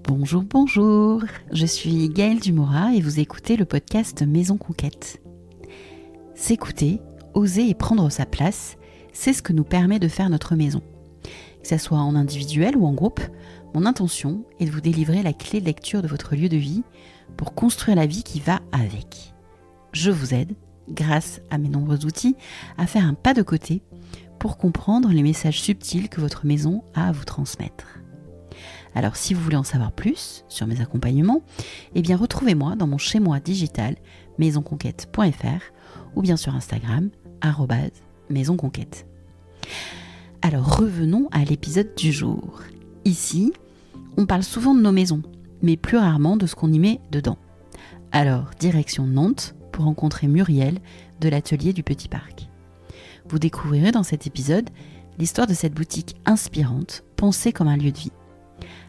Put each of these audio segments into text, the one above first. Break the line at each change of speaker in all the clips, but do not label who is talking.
Bonjour, bonjour, je suis Gaëlle Dumora et vous écoutez le podcast Maison Conquête. S'écouter, oser et prendre sa place, c'est ce que nous permet de faire notre maison. Que ce soit en individuel ou en groupe, mon intention est de vous délivrer la clé de lecture de votre lieu de vie pour construire la vie qui va avec. Je vous aide, grâce à mes nombreux outils, à faire un pas de côté pour comprendre les messages subtils que votre maison a à vous transmettre. Alors si vous voulez en savoir plus sur mes accompagnements, retrouvez-moi dans mon chez-moi digital maisonconquête.fr ou bien sur Instagram @maisonconquête. Alors revenons à l'épisode du jour. Ici, on parle souvent de nos maisons, mais plus rarement de ce qu'on y met dedans. Alors direction Nantes pour rencontrer Muriel de l'atelier du Petit Parc. Vous découvrirez dans cet épisode l'histoire de cette boutique inspirante, pensée comme un lieu de vie.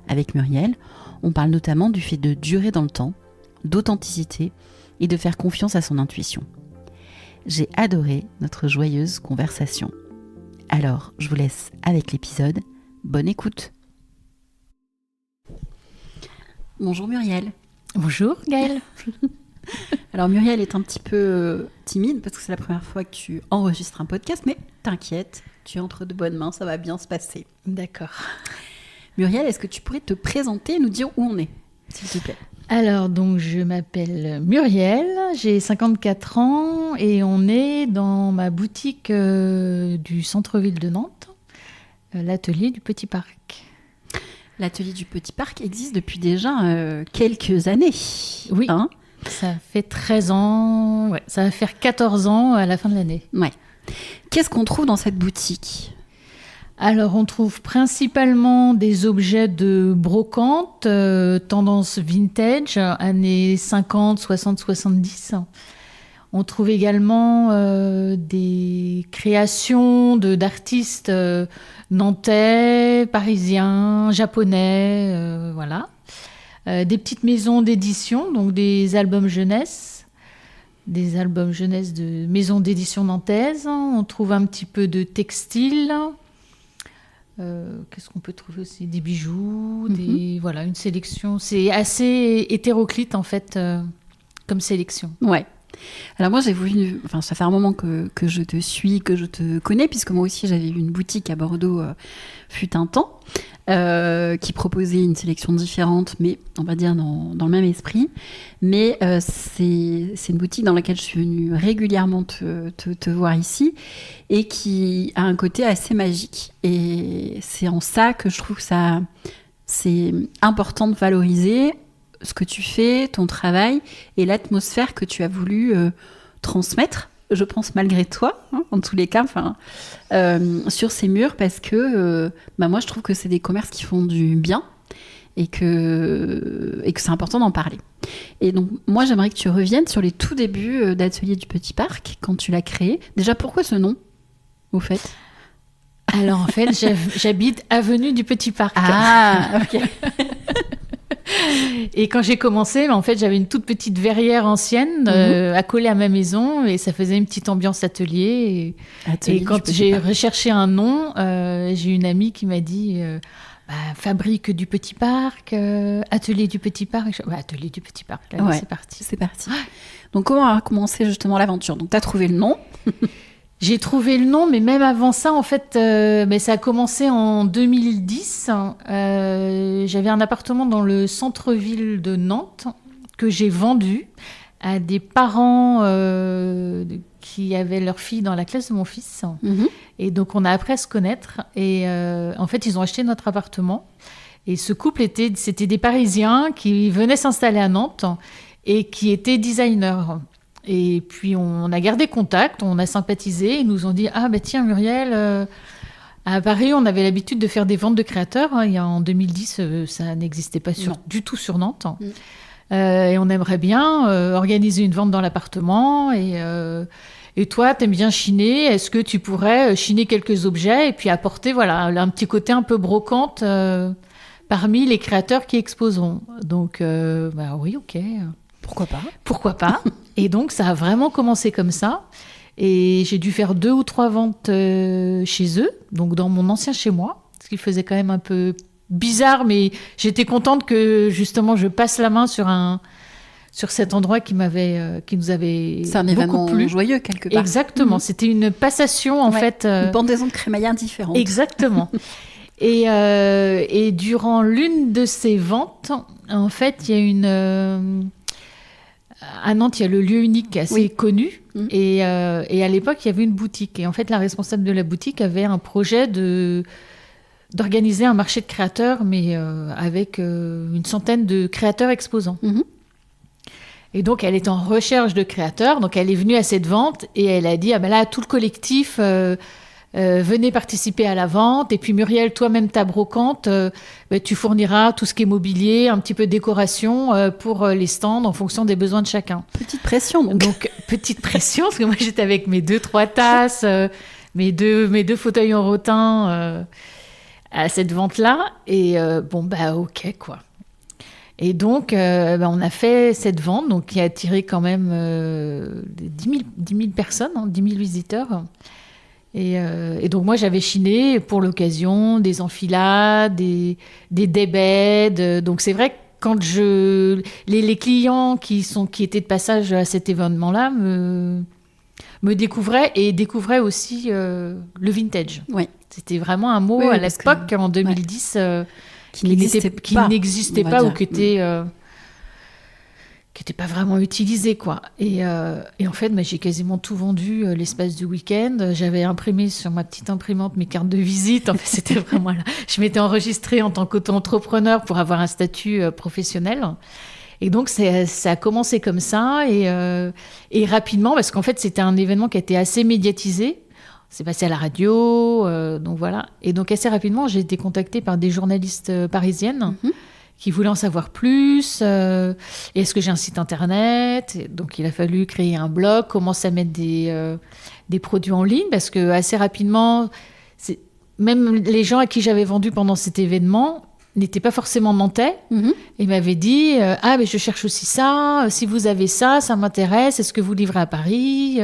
Avec Muriel, on parle notamment du fait de durer dans le temps, d'authenticité et de faire confiance à son intuition. J'ai adoré notre joyeuse conversation. Alors, je vous laisse avec l'épisode. Bonne écoute. Bonjour Muriel.
Bonjour Gaëlle.
Alors Muriel est un petit peu timide parce que c'est la première fois que tu enregistres un podcast, mais t'inquiète, tu es entre de bonnes mains, ça va bien se passer.
D'accord.
Muriel, est-ce que tu pourrais te présenter et nous dire où on est, s'il te plaît ?
Alors, donc, je m'appelle Muriel, j'ai 54 ans et on est dans ma boutique du centre-ville de Nantes, l'atelier du Petit Parc.
L'atelier du Petit Parc existe depuis déjà quelques années.
Oui, ça fait 13 ans, ça va faire 14 ans à la fin de l'année.
Ouais. Qu'est-ce qu'on trouve dans cette boutique ?
Alors, on trouve principalement des objets de brocante, tendance vintage, années 50, 60, 70. On trouve également des créations d'artistes nantais, parisiens, japonais, voilà. Des petites maisons d'édition, donc des albums jeunesse. Des albums jeunesse de maisons d'édition nantaises. On trouve un petit peu de textile. Qu'est-ce qu'on peut trouver aussi ? Des bijoux, voilà, une sélection. C'est assez hétéroclite en fait comme sélection.
Ouais. Alors moi j'ai voulu, ça fait un moment que je te suis, que je te connais, puisque moi aussi j'avais une boutique à Bordeaux fut un temps, qui proposait une sélection différente, mais on va dire dans le même esprit. Mais c'est une boutique dans laquelle je suis venue régulièrement te voir ici, et qui a un côté assez magique. Et c'est en ça que je trouve que c'est important de valoriser ce que tu fais, ton travail et l'atmosphère que tu as voulu transmettre, je pense malgré toi, en tous les cas, sur ces murs, parce que moi je trouve que c'est des commerces qui font du bien et que c'est important d'en parler. Et donc moi j'aimerais que tu reviennes sur les tout débuts d'Atelier du Petit Parc, quand tu l'as créé. Déjà, pourquoi ce nom, au fait ?
Alors en fait, j'habite avenue du Petit Parc.
Ah, ok.
Et quand j'ai commencé, en fait, j'avais une toute petite verrière ancienne accolée à ma maison, et ça faisait une petite ambiance atelier. Et quand j'ai recherché un nom, j'ai une amie qui m'a dit fabrique du Petit Parc, atelier du Petit Parc. Atelier du Petit Parc, là, c'est parti.
C'est parti. Donc comment a commencé justement l'aventure ? Donc tu as trouvé le nom.
J'ai trouvé le nom, mais même avant ça, en fait, ça a commencé en 2010. J'avais un appartement dans le centre-ville de Nantes que j'ai vendu à des parents qui avaient leur fille dans la classe de mon fils. Et donc, on a appris à se connaître. Et en fait, ils ont acheté notre appartement. Et ce couple, c'était des Parisiens qui venaient s'installer à Nantes et qui étaient designers. Et puis, on a gardé contact, on a sympathisé. Ils nous ont dit « Ah, tiens, Muriel, à Paris, on avait l'habitude de faire des ventes de créateurs. En 2010, ça n'existait pas du tout sur Nantes. Et on aimerait bien organiser une vente dans l'appartement. Et toi, t'aimes bien chiner. Est-ce que tu pourrais chiner quelques objets et puis apporter un petit côté un peu brocante parmi les créateurs qui exposeront ?» Donc, oui, ok. Pourquoi pas. Et donc, ça a vraiment commencé comme ça. Et j'ai dû faire 2 ou 3 ventes chez eux, donc dans mon ancien chez moi, ce qui faisait quand même un peu bizarre, mais j'étais contente que justement je passe la main sur cet endroit qui nous avait
C'est un
beaucoup
événement
plu.
joyeux quelque part.
Exactement, c'était une passation en fait.
Une pendaison de crémaillère différente.
Exactement. Et durant l'une de ces ventes, en fait, il y a à Nantes, il y a le lieu unique assez connu. Et à l'époque, il y avait une boutique. Et en fait, la responsable de la boutique avait un projet d'organiser un marché de créateurs, mais avec une centaine de créateurs exposants. Et donc, elle est en recherche de créateurs. Donc, elle est venue à cette vente et elle a dit, ah ben là, tout le collectif, venez participer à la vente. Et puis, Muriel, toi-même, ta brocante, tu fourniras tout ce qui est mobilier, un petit peu de décoration pour les stands en fonction des besoins de chacun.
Petite pression, donc.
Donc, petite pression, parce que moi, j'étais avec mes 2-3 tasses, mes deux fauteuils en rotin à cette vente-là. Et ok, quoi. Et donc, on a fait cette vente donc, qui a attiré quand même 10 000 personnes, 10 000 visiteurs. Et donc, moi, j'avais chiné pour l'occasion des enfilades, des débeds. Donc, c'est vrai que quand les clients qui étaient de passage à cet événement-là me découvraient et découvraient aussi le vintage.
Oui.
C'était vraiment un mot à l'époque, en 2010... qui n'existait pas ou qui était pas vraiment utilisé, quoi. Et en fait, j'ai quasiment tout vendu l'espace du week-end. J'avais imprimé sur ma petite imprimante mes cartes de visite. En fait, c'était vraiment là. Je m'étais enregistrée en tant qu'auto-entrepreneur pour avoir un statut professionnel. Et donc, ça a commencé comme ça et rapidement, parce qu'en fait, c'était un événement qui a été assez médiatisé. C'est passé à la radio, donc voilà. Et donc assez rapidement, j'ai été contactée par des journalistes parisiennes qui voulaient en savoir plus. Est-ce que j'ai un site internet ? Et donc il a fallu créer un blog, commencer à mettre des produits en ligne, parce que assez rapidement, même les gens à qui j'avais vendu pendant cet événement n'étaient pas forcément nantais. Ils m'avaient dit mais je cherche aussi ça. Si vous avez ça, ça m'intéresse. Est-ce que vous livrez à Paris ?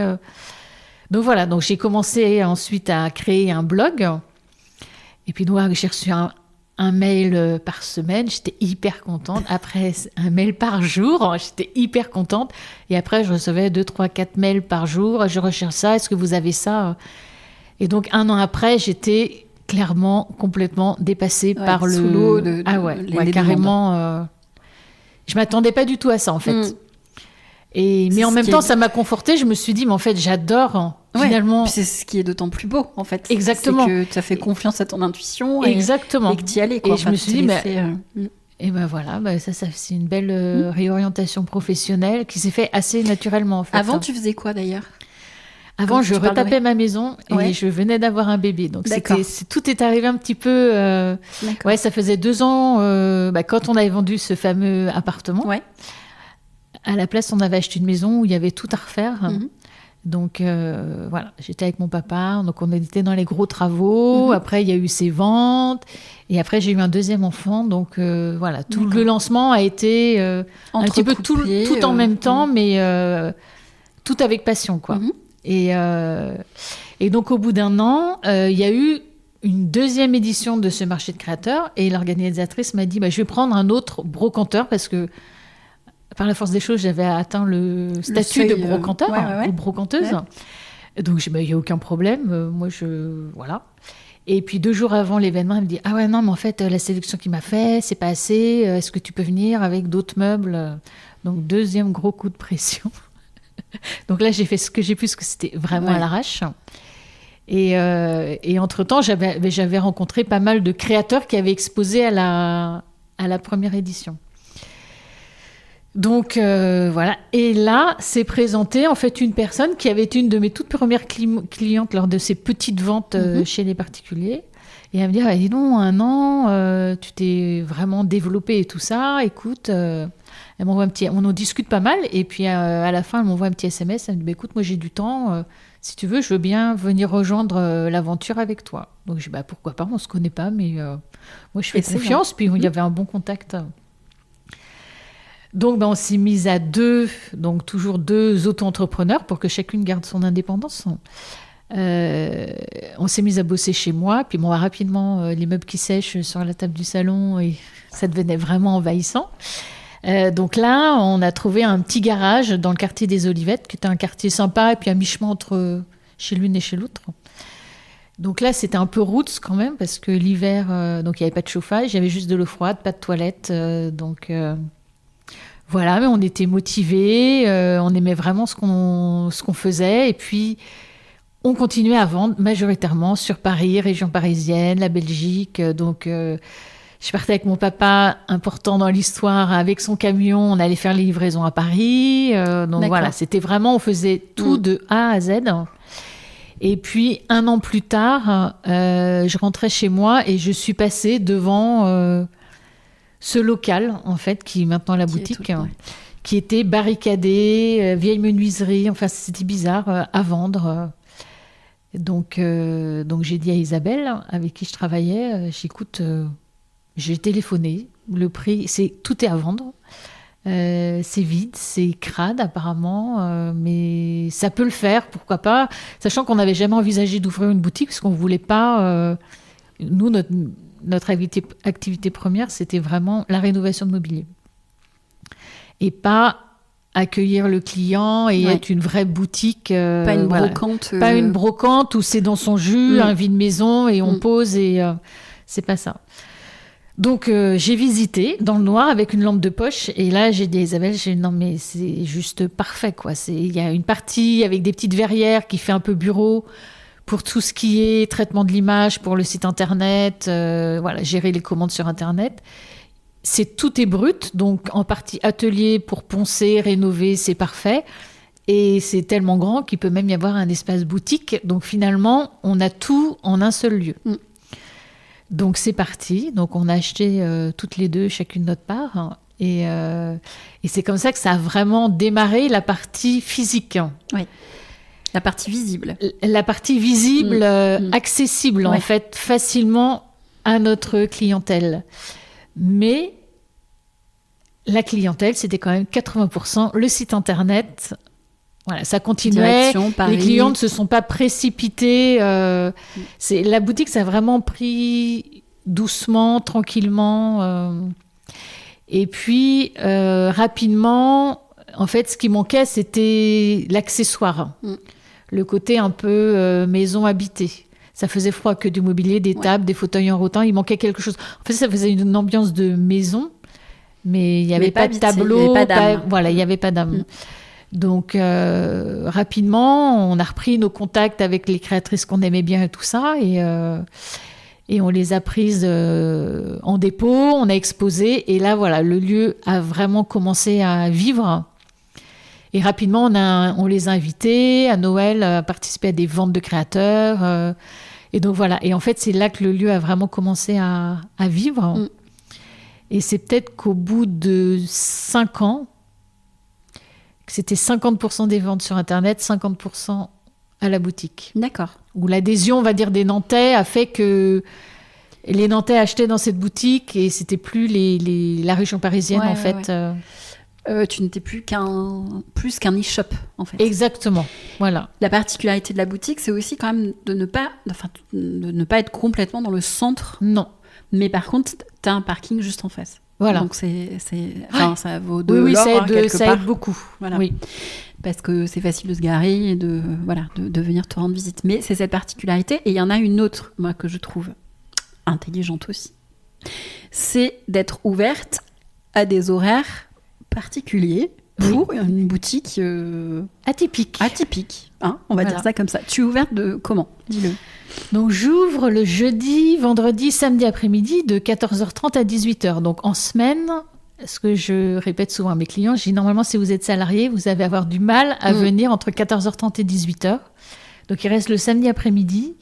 Donc voilà, donc j'ai commencé ensuite à créer un blog. Et puis j'ai reçu un mail par semaine, j'étais hyper contente. Après, un mail par jour, j'étais hyper contente. Et après, je recevais 2, 3, 4 mails par jour. Je recherche ça, est-ce que vous avez ça ? Et donc, 1 an après, j'étais clairement, complètement dépassée par
sous l'eau les
carrément. Je m'attendais pas du tout à ça, en fait. Mais en même temps, ça m'a confortée. Je me suis dit, mais en fait, j'adore, finalement.
C'est ce qui est d'autant plus beau, en fait.
Exactement.
C'est que tu as fait confiance à ton intuition.
Exactement.
Et que tu y allais, quoi.
Et je me suis dit, et voilà, ça c'est une belle réorientation professionnelle qui s'est fait assez naturellement, en fait.
Avant, tu faisais quoi, d'ailleurs ?
Avant, je retapais ma maison et je venais d'avoir un bébé. Donc, tout est arrivé un petit peu... ça faisait 2 ans, quand on avait vendu ce fameux appartement. À la place, on avait acheté une maison où il y avait tout à refaire. Donc, voilà, j'étais avec mon papa. Donc, on était dans les gros travaux. Après, il y a eu ces ventes. Et après, j'ai eu un deuxième enfant. Donc, voilà, tout le lancement a été un petit peu tout en même temps, mais tout avec passion, quoi. Et donc, au bout d'1 an, il y a eu une deuxième édition de ce marché de créateurs. Et l'organisatrice m'a dit, je vais prendre un autre brocanteur parce que par la force des choses, j'avais atteint le statut de brocanteur ou brocanteuse. Donc, il n'y a aucun problème. Voilà. Et puis, 2 jours avant l'événement, elle me dit, ah ouais, non, mais en fait, la sélection qu'il m'a fait, c'est pas assez. Est-ce que tu peux venir avec d'autres meubles ? Donc, deuxième gros coup de pression. Donc là, j'ai fait ce que j'ai pu, parce que c'était vraiment à l'arrache. Et entre-temps, j'avais rencontré pas mal de créateurs qui avaient exposé à la première édition. Donc, voilà. Et là, s'est présentée, en fait, une personne qui avait été une de mes toutes premières clientes lors de ces petites ventes chez les particuliers. Et elle me dit, dis donc, 1 an, tu t'es vraiment développée et tout ça. Écoute, elle m'envoie on en discute pas mal. Et puis, à la fin, elle m'envoie un petit SMS. Elle me dit, écoute, moi, j'ai du temps. Si tu veux, je veux bien venir rejoindre l'aventure avec toi. Donc, je dis, pourquoi pas, on se connaît pas, mais moi, je fais confiance. Puis, il y avait un bon contact. Donc, on s'est mis à 2, donc toujours 2 auto-entrepreneurs pour que chacune garde son indépendance. On s'est mis à bosser chez moi, puis bon, rapidement, les meubles qui sèchent sur la table du salon, et ça devenait vraiment envahissant. Donc là, on a trouvé un petit garage dans le quartier des Olivettes, qui était un quartier sympa, et puis à mi-chemin entre chez l'une et chez l'autre. Donc là, c'était un peu roots quand même, parce que l'hiver, donc il n'y avait pas de chauffage, il y avait juste de l'eau froide, pas de toilette. Voilà, mais on était motivés, on aimait vraiment ce qu'on faisait. Et puis, on continuait à vendre majoritairement sur Paris, région parisienne, la Belgique. Je partais avec mon papa, important dans l'histoire, avec son camion. On allait faire les livraisons à Paris. Voilà, c'était vraiment, on faisait tout de A à Z. Et puis, 1 an plus tard, je rentrais chez moi et je suis passée devant ce local, en fait, qui est maintenant la boutique, qui était barricadé, vieille menuiserie. Enfin, c'était bizarre à vendre. Donc, j'ai dit à Isabelle, avec qui je travaillais, j'écoute, j'ai téléphoné. Le prix, tout est à vendre. C'est vide, c'est crade apparemment, mais ça peut le faire, pourquoi pas, sachant qu'on n'avait jamais envisagé d'ouvrir une boutique parce qu'on ne voulait pas, nous, notre activité première, c'était vraiment la rénovation de mobilier et pas accueillir le client et être une vraie boutique,
pas une brocante,
pas une brocante où c'est dans son jus, un vide maison et on pose et c'est pas ça. Donc, j'ai visité dans le noir avec une lampe de poche. Et là, j'ai dit à Isabelle, non, mais c'est juste parfait, quoi. Il y a une partie avec des petites verrières qui fait un peu bureau pour tout ce qui est traitement de l'image, pour le site Internet, gérer les commandes sur Internet. Tout est brut, donc en partie atelier pour poncer, rénover, c'est parfait. Et c'est tellement grand qu'il peut même y avoir un espace boutique. Donc, finalement, on a tout en un seul lieu. Donc c'est parti, donc on a acheté toutes les deux chacune notre part et c'est comme ça que ça a vraiment démarré la partie physique.
Oui. La partie visible.
La partie visible, accessible en fait facilement à notre clientèle. Mais la clientèle, c'était quand même 80% le site internet. Voilà, ça continuait. Les clients ne se sont pas précipités. La boutique, ça a vraiment pris doucement, tranquillement. Et puis, rapidement, en fait, ce qui manquait, c'était l'accessoire. Le côté un peu maison habitée. Ça faisait froid, que du mobilier, des tables, des fauteuils en rotin. Il manquait quelque chose. En fait, ça faisait une ambiance de maison, mais il n'y avait pas de tableau. Il n'y avait pas d'âme. Voilà, il n'y avait pas d'âme. Donc, rapidement, on a repris nos contacts avec les créatrices qu'on aimait bien et tout ça. Et on les a prises en dépôt, on a exposé. Et là, voilà, le lieu a vraiment commencé à vivre. Et rapidement, on les a invités à Noël à participer à des ventes de créateurs. Et donc, voilà. Et en fait, c'est là que le lieu a vraiment commencé à vivre. Et c'est peut-être qu'au bout de 5 ans, c'était 50% des ventes sur Internet, 50% à la boutique.
D'accord.
Où l'adhésion, on va dire, des Nantais a fait que les Nantais achetaient dans cette boutique et c'était plus la région parisienne, en fait.
Tu n'étais plus qu'un e-shop, en fait.
Exactement, voilà.
La particularité de la boutique, c'est aussi quand même de ne pas être complètement dans le centre.
Non.
Mais par contre, tu as un parking juste en face.
Voilà.
Donc ça vaut de l'or,
ça aide beaucoup.
Voilà.
Oui.
Parce que c'est facile de se garer et de venir te rendre visite. Mais c'est cette particularité. Et il y en a une autre, moi, que je trouve intelligente aussi. C'est d'être ouverte à des horaires particuliers pour une boutique
atypique.
Hein, on va dire ça comme ça. Tu es ouverte de comment ? Dis-le.
Donc, j'ouvre le jeudi, vendredi, samedi après-midi de 14h30 à 18h. Donc, en semaine, ce que je répète souvent à mes clients, je dis normalement, si vous êtes salarié, vous allez avoir du mal à venir entre 14h30 et 18h. Donc, il reste le samedi après-midi,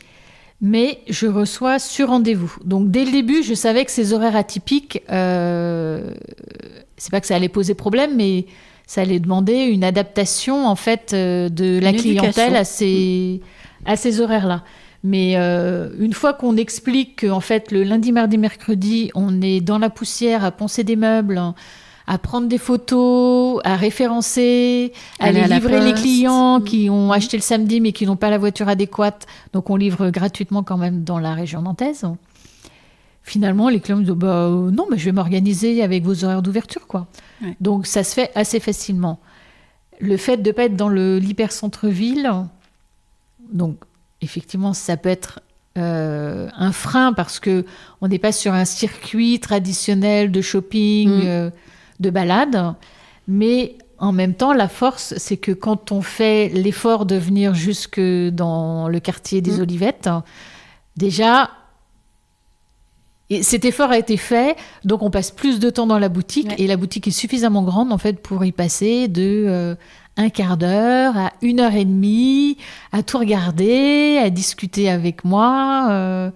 mais je reçois sur rendez-vous. Donc, dès le début, je savais que ces horaires atypiques, c'est pas que ça allait poser problème, mais ça allait demander une adaptation, en fait, de la clientèle à ces horaires-là. Mais une fois qu'on explique qu'en fait, le lundi, mardi, mercredi, on est dans la poussière à poncer des meubles, à prendre des photos, à référencer, à
Aller
aller
à la
livrer les
poste.
clients qui ont acheté le samedi mais qui n'ont pas la voiture adéquate. Donc on livre gratuitement quand même dans la région nantaise. Finalement, les clients me disent non, mais je vais m'organiser avec vos horaires d'ouverture, quoi.
Ouais.
Donc ça se fait assez facilement. Le fait de ne pas être dans l'hyper-centre-ville, donc effectivement, ça peut être un frein parce que on n'est pas sur un circuit traditionnel de shopping, de balade. Mais en même temps, la force, c'est que quand on fait l'effort de venir jusque dans le quartier des Olivettes, déjà, et cet effort a été fait, donc on passe plus de temps dans la boutique,
Ouais.
et la boutique est suffisamment grande en fait pour y passer de un quart d'heure à 1h30, à tout regarder, à discuter avec moi,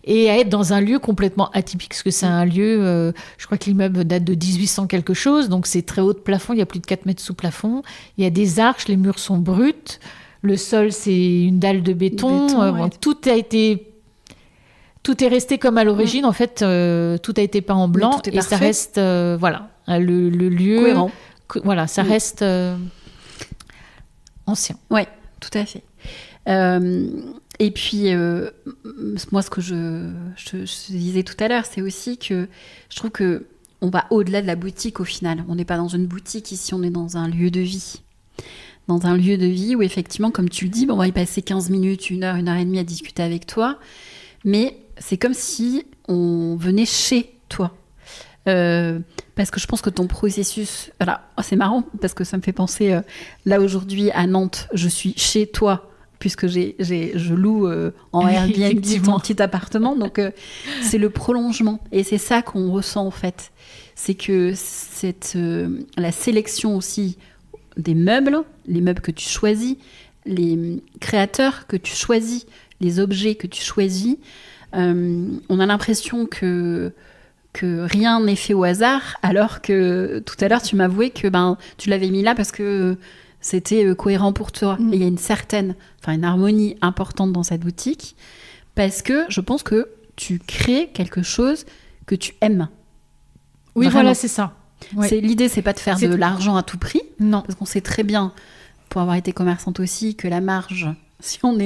et à être dans un lieu complètement atypique, parce que c'est un lieu, je crois que l'immeuble date de 1800 quelque chose, donc c'est très haut de plafond, il y a plus de 4 mètres sous plafond, il y a des arches, les murs sont bruts, le sol c'est une dalle de béton,
ouais.
Tout est resté comme à l'origine. En fait, tout a été peint en blanc
tout est
et ça
parfait.
reste, voilà, le lieu.
Cohérent.
Voilà, ça reste ancien.
Ouais, tout à fait. Et puis, moi, ce que je disais tout à l'heure, c'est aussi que je trouve que on va au-delà de la boutique au final. On n'est pas dans une boutique ici, on est dans un lieu de vie. Dans un lieu de vie où effectivement, comme tu le dis, on va y passer 15 minutes, 1 heure, 1h30 à discuter avec toi. Mais c'est comme si on venait chez toi. Parce que je pense que ton processus... Alors, c'est marrant parce que ça me fait penser, là aujourd'hui à Nantes, je suis chez toi puisque je loue en Airbnb mon petit appartement. Donc, c'est le prolongement. Et c'est ça qu'on ressent en fait. C'est que la sélection aussi des meubles, les meubles que tu choisis, les créateurs que tu choisis, les objets que tu choisis, on a l'impression que rien n'est fait au hasard, alors que tout à l'heure, tu m'avouais que tu l'avais mis là parce que c'était cohérent pour toi. Et il y a une harmonie importante dans cette boutique, parce que je pense que tu crées quelque chose que tu aimes.
Oui,
Vraiment.
voilà, c'est ça. Ouais.
L'idée, c'est pas de faire de l'argent à tout prix,
non.
parce qu'on sait très bien, pour avoir été commerçante aussi, que la marge, si on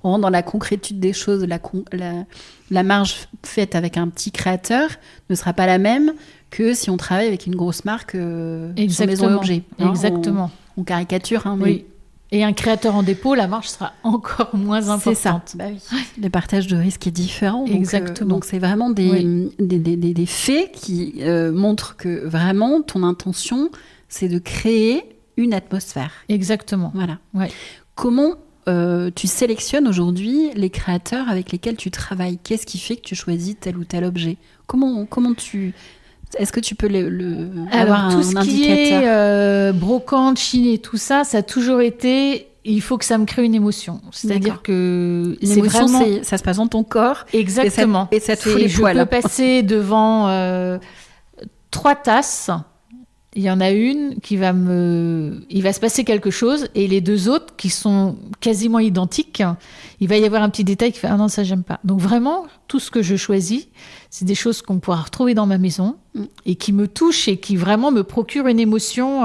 rentre dans la concrétude des choses, la marge faite avec un petit créateur ne sera pas la même que si on travaille avec une grosse marque sur maison et objets.
Exactement.
On caricature. Mais...
Oui. Et un créateur en dépôt, la marge sera encore moins importante.
C'est ça. Bah oui. Le partage de risque est différent.
Exactement.
Donc c'est vraiment des faits qui montrent que vraiment ton intention, c'est de créer une atmosphère.
Exactement.
Voilà.
Ouais.
Comment tu sélectionnes aujourd'hui les créateurs avec lesquels tu travailles? Qu'est-ce qui fait que tu choisis tel ou tel objet? Comment tu... Est-ce que tu peux avoir
tout ce
un
qui
indicateur?
est brocante, chiné, tout ça, ça a toujours été... Il faut que ça me crée une émotion. C'est-à-dire que
une
c'est
émotion,
vraiment...
ça se passe dans ton corps.
Exactement.
Et ça te fout les poils.
Je peux passer devant 3 tasses. Il y en a une qui il va se passer quelque chose, et les 2 autres qui sont quasiment identiques, il va y avoir un petit détail qui fait ah non, ça j'aime pas. Donc vraiment, tout ce que je choisis, c'est des choses qu'on pourra retrouver dans ma maison et qui me touchent et qui vraiment me procurent une émotion.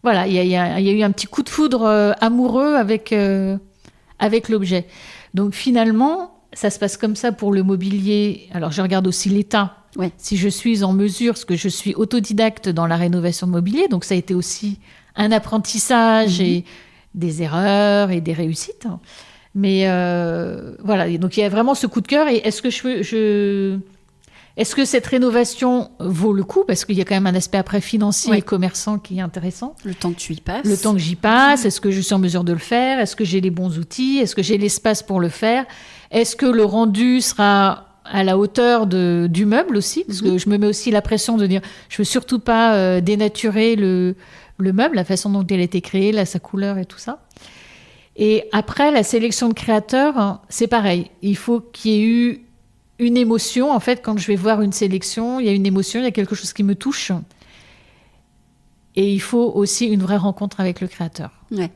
Voilà, il y a eu un petit coup de foudre amoureux avec l'objet. Donc finalement, ça se passe comme ça pour le mobilier. Alors je regarde aussi l'état.
Ouais.
Si je suis en mesure, parce que je suis autodidacte dans la rénovation de mobilier, donc ça a été aussi un apprentissage et des erreurs et des réussites. Mais voilà, donc il y a vraiment ce coup de cœur. Et est-ce que cette rénovation vaut le coup? Parce qu'il y a quand même un aspect après financier et commerçant qui est intéressant.
Le temps que tu y passes.
Le temps que j'y passe, est-ce que je suis en mesure de le faire? Est-ce que j'ai les bons outils? Est-ce que j'ai l'espace pour le faire? Est-ce que le rendu sera à la hauteur du meuble aussi? Parce que je me mets aussi la pression de dire, je veux surtout pas dénaturer le meuble, la façon dont il a été créé, sa couleur et tout ça. Et après, la sélection de créateurs, c'est pareil. Il faut qu'il y ait eu une émotion. En fait, quand je vais voir une sélection, il y a une émotion, il y a quelque chose qui me touche. Et il faut aussi une vraie rencontre avec le créateur.
Ouais.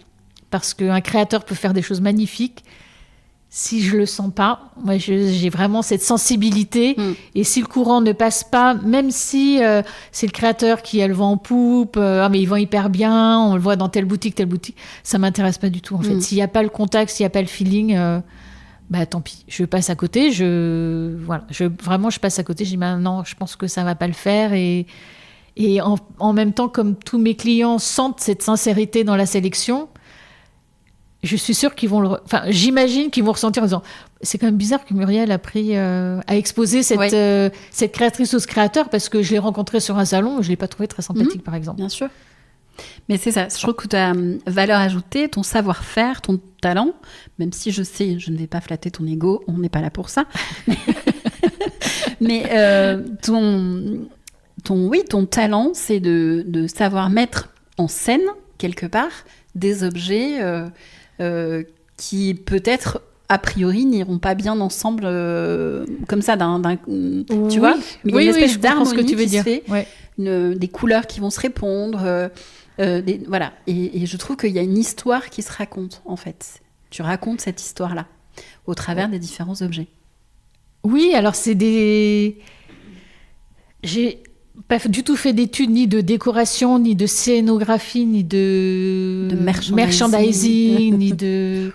Parce qu'un créateur peut faire des choses magnifiques. Si je le sens pas, moi j'ai vraiment cette sensibilité. Et si le courant ne passe pas, même si c'est le créateur qui a le vent en poupe, mais il vend hyper bien, on le voit dans telle boutique, ça m'intéresse pas du tout en fait. S'il n'y a pas le contact, s'il n'y a pas le feeling, tant pis, je passe à côté. Je passe à côté. Je dis non, je pense que ça va pas le faire. Et en même temps, comme tous mes clients sentent cette sincérité dans la sélection, je suis sûre qu'ils vont j'imagine qu'ils vont ressentir en disant c'est quand même bizarre que Muriel a exposé cette créatrice ou ce créateur, parce que je l'ai rencontrée sur un salon et je l'ai pas trouvée très sympathique par exemple.
Bien sûr. Mais c'est ça, je trouve que ta valeur ajoutée, ton savoir-faire, ton talent, même si je sais, je ne vais pas flatter ton ego, on n'est pas là pour ça. Mais ton talent, c'est de savoir mettre en scène quelque part des objets qui peut-être a priori n'iront pas bien ensemble comme ça tu vois, mais il y a une espèce d'harmonie qui se fait, des couleurs qui vont se répondre, voilà, et je trouve qu'il y a une histoire qui se raconte en fait. Tu racontes cette histoire-là au travers des différents objets.
Oui, alors j'ai pas du tout fait d'études ni de décoration, ni de scénographie, ni de merchandising, ni de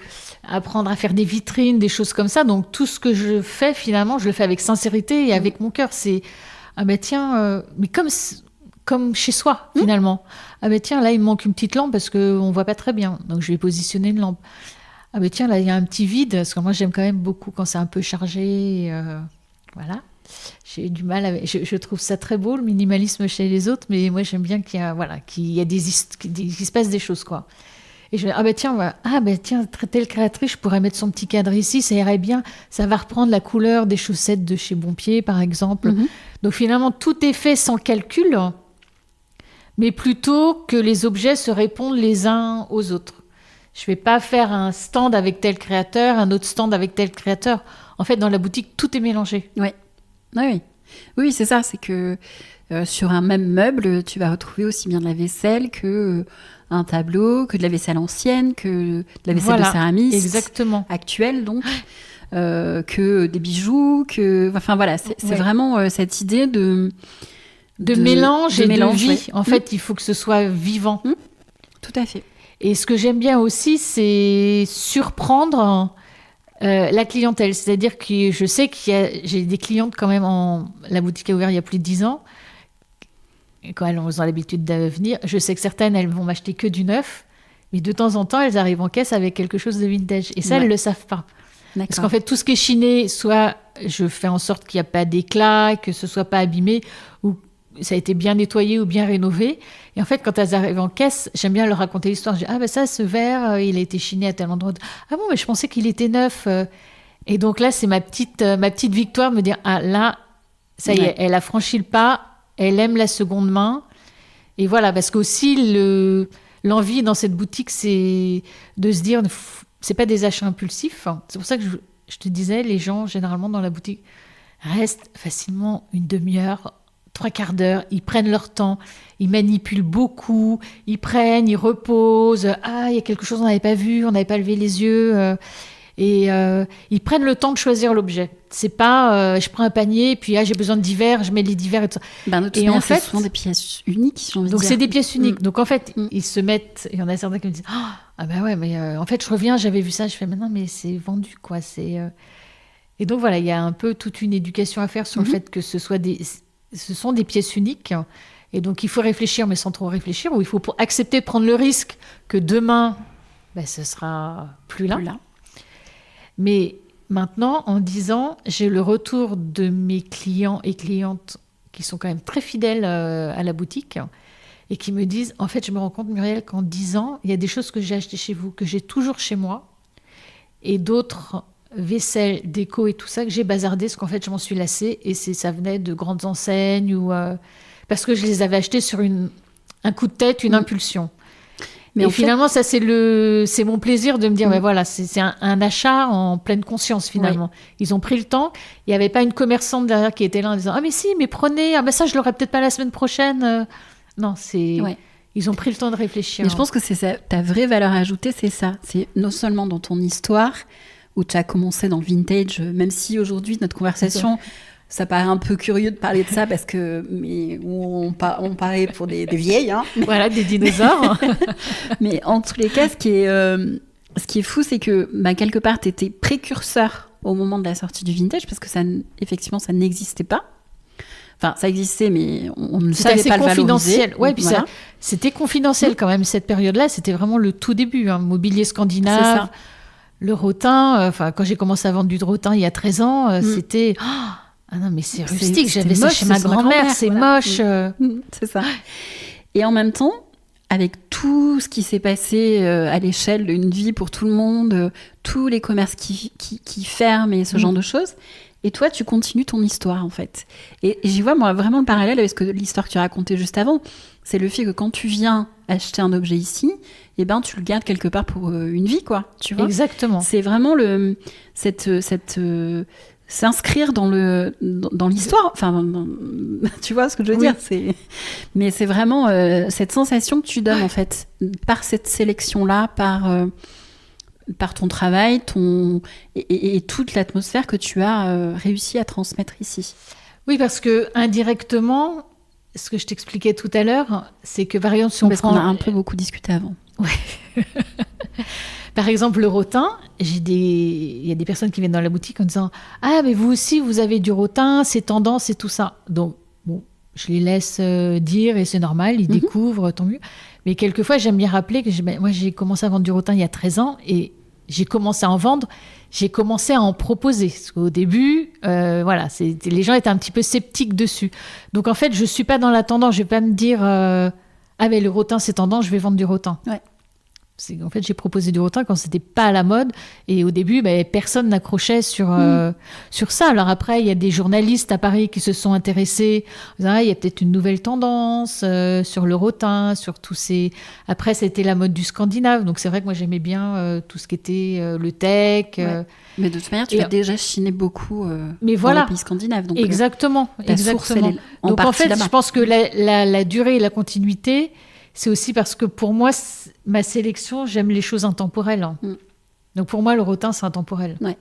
apprendre à faire des vitrines, des choses comme ça. Donc tout ce que je fais finalement, je le fais avec sincérité et avec mon cœur. C'est mais comme chez soi finalement. Tiens, là il me manque une petite lampe parce qu'on voit pas très bien, donc je vais positionner une lampe. Tiens, là il y a un petit vide, parce que moi j'aime quand même beaucoup quand c'est un peu chargé, voilà. J'ai du mal je trouve ça très beau le minimalisme chez les autres, mais moi j'aime bien qu'il y a qu'il se passe des choses quoi. Et je vais tiens, telle créatrice, je pourrais mettre son petit cadre ici, ça irait bien, ça va reprendre la couleur des chaussettes de chez Bonpied par exemple. Donc finalement tout est fait sans calcul, mais plutôt que les objets se répondent les uns aux autres. Je vais pas faire un stand avec tel créateur, un autre stand avec tel créateur. En fait, dans la boutique, tout est mélangé.
Oui, c'est ça. C'est que sur un même meuble, tu vas retrouver aussi bien de la vaisselle que un tableau, que de la vaisselle ancienne, que de la vaisselle de céramiste.
Exactement.
Actuelle, donc. Que des bijoux, enfin voilà, c'est vraiment cette idée de
mélange et de vie. En fait, il faut que ce soit vivant.
Tout à fait.
Et ce que j'aime bien aussi, c'est surprendre la clientèle. C'est-à-dire que je sais j'ai des clientes quand même, la boutique a ouvert il y a plus de 10 ans. Et quand elles ont l'habitude de venir, je sais que certaines, elles vont m'acheter que du neuf. Mais de temps en temps, elles arrivent en caisse avec quelque chose de vintage. Et ça, elles ne le savent pas. D'accord. Parce qu'en fait, tout ce qui est chiné, soit je fais en sorte qu'il n'y a pas d'éclat, que ce ne soit pas abîmé, ou ça a été bien nettoyé ou bien rénové. Et en fait, quand elles arrivent en caisse, j'aime bien leur raconter l'histoire. Je dis, ça, ce verre, il a été chiné à tel endroit. Ah bon, mais je pensais qu'il était neuf. Et donc là, c'est ma petite victoire de me dire, là, ça y est, elle a franchi le pas, elle aime la seconde main. Et voilà, parce qu'aussi, l'envie dans cette boutique, c'est de se dire, c'est pas des achats impulsifs. C'est pour ça que je te disais, les gens, généralement, dans la boutique, restent facilement une demi-heure, 3/4 d'heure, ils prennent leur temps, ils manipulent beaucoup, ils reposent, il y a quelque chose qu'on n'avait pas vu, on n'avait pas levé les yeux, et ils prennent le temps de choisir l'objet. C'est pas, je prends un panier, et puis j'ai besoin de divers, je mets les divers et tout ça.
De toute manière, c'est souvent des pièces uniques, j'ai envie de dire.
Donc c'est des pièces uniques. Donc en fait, ils se mettent, il y en a certains qui me disent, mais en fait je reviens, j'avais vu ça, je fais maintenant, mais c'est vendu quoi. Et donc voilà, il y a un peu toute une éducation à faire sur le fait que ce sont des pièces uniques, et donc il faut réfléchir, mais sans trop réfléchir, ou il faut accepter de prendre le risque que demain, ce sera plus là. Mais maintenant, en 10 ans, j'ai le retour de mes clients et clientes qui sont quand même très fidèles à la boutique et qui me disent, en fait, je me rends compte, Muriel, qu'en 10 ans, il y a des choses que j'ai achetées chez vous, que j'ai toujours chez moi, et d'autres vaisselle, déco et tout ça que j'ai bazardé, parce qu'en fait je m'en suis lassée, et ça venait de grandes enseignes ou parce que je les avais achetées sur un coup de tête, une impulsion. Mais finalement ça c'est mon plaisir de me dire voilà, c'est un achat en pleine conscience finalement. Ils ont pris le temps, il n'y avait pas une commerçante derrière qui était là en disant mais si, mais prenez, ça je l'aurai peut-être pas la semaine prochaine. Non, ils ont pris le temps de réfléchir.
Mais je pense que c'est ça, ta vraie valeur ajoutée, c'est ça. C'est non seulement dans ton histoire, où tu as commencé dans le vintage, même si aujourd'hui, notre conversation, ça paraît un peu curieux de parler de ça parce que on paraît pour des vieilles. Hein.
Voilà, des dinosaures.
Mais en tous les cas, ce qui est fou, c'est que quelque part, tu étais précurseur au moment de la sortie du vintage parce que effectivement, ça n'existait pas. Enfin, ça existait, mais on ne savait pas le valoriser.
Confidentiel. Ouais, puis voilà. C'était confidentiel quand même, cette période-là. C'était vraiment le tout début. Mobilier scandinave,
c'est ça.
Le rotin. Quand j'ai commencé à vendre du rotin il y a 13 ans, c'était... Ah non, mais c'est rustique. J'avais ça chez ma grand-mère. C'est moche.
C'est ça. Et en même temps, avec tout ce qui s'est passé à l'échelle d'une vie pour tout le monde, tous les commerces qui ferment et ce genre de choses... Et toi, tu continues ton histoire, en fait. Et j'y vois, moi, vraiment le parallèle avec l'histoire que tu racontais juste avant. C'est le fait que quand tu viens acheter un objet ici, tu le gardes quelque part pour une vie, quoi. Tu vois ?
Exactement.
C'est vraiment s'inscrire dans l'histoire. Enfin, tu vois ce que je veux dire ? Mais c'est vraiment cette sensation que tu donnes, en fait, par cette sélection-là, par ton travail et toute l'atmosphère que tu as réussi à transmettre ici.
Oui, parce que indirectement, ce que je t'expliquais tout à l'heure, c'est que par exemple, si on
parce qu'on a un peu beaucoup discuté avant.
Ouais. Par exemple, le rotin, il y a des personnes qui viennent dans la boutique en disant « Ah, mais vous aussi, vous avez du rotin, c'est tendance et tout ça. » Donc, bon, je les laisse dire et c'est normal, ils découvrent, tant mieux. Mais quelquefois, j'aime bien rappeler que moi, j'ai commencé à vendre du rotin il y a 13 ans et j'ai commencé à en vendre, j'ai commencé à en proposer. Parce qu'au début, les gens étaient un petit peu sceptiques dessus. Donc, en fait, je ne suis pas dans la tendance. Je ne vais pas me dire ah, mais le rotin, c'est tendance, je vais vendre du rotin.
Ouais.
En fait, j'ai proposé du rotin quand c'était pas à la mode. Et au début, personne n'accrochait sur ça. Alors après, il y a des journalistes à Paris qui se sont intéressés. Il y a peut-être une nouvelle tendance sur le rotin, sur tous ces... Après, c'était la mode du scandinave. Donc c'est vrai que moi, j'aimais bien tout ce qui était le tech.
Ouais. Mais de toute manière, tu as déjà chiné beaucoup
mais
dans les pays scandinaves. Donc,
exactement. Donc en fait, je pense que la durée et la continuité... C'est aussi parce que pour moi, ma sélection, j'aime les choses intemporelles. Donc pour moi, le rotin, c'est intemporel.
Ouais.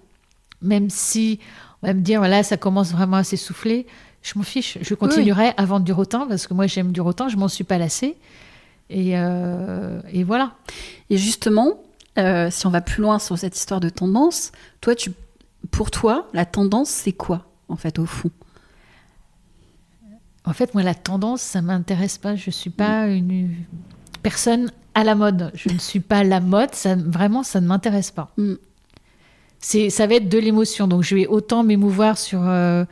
Même si on va me dire, voilà, ça commence vraiment à s'essouffler, je m'en fiche. Je continuerai à vendre du rotin parce que moi, j'aime du rotin, je m'en suis pas lassée. Et voilà.
Et justement, si on va plus loin sur cette histoire de tendance, pour toi, la tendance, c'est quoi, en fait, au fond ?
En fait, moi, la tendance, ça ne m'intéresse pas. Je ne suis pas une personne à la mode. Je ne suis pas la mode. Vraiment, ça ne m'intéresse pas. Ça va être de l'émotion. Donc, je vais autant m'émouvoir sur un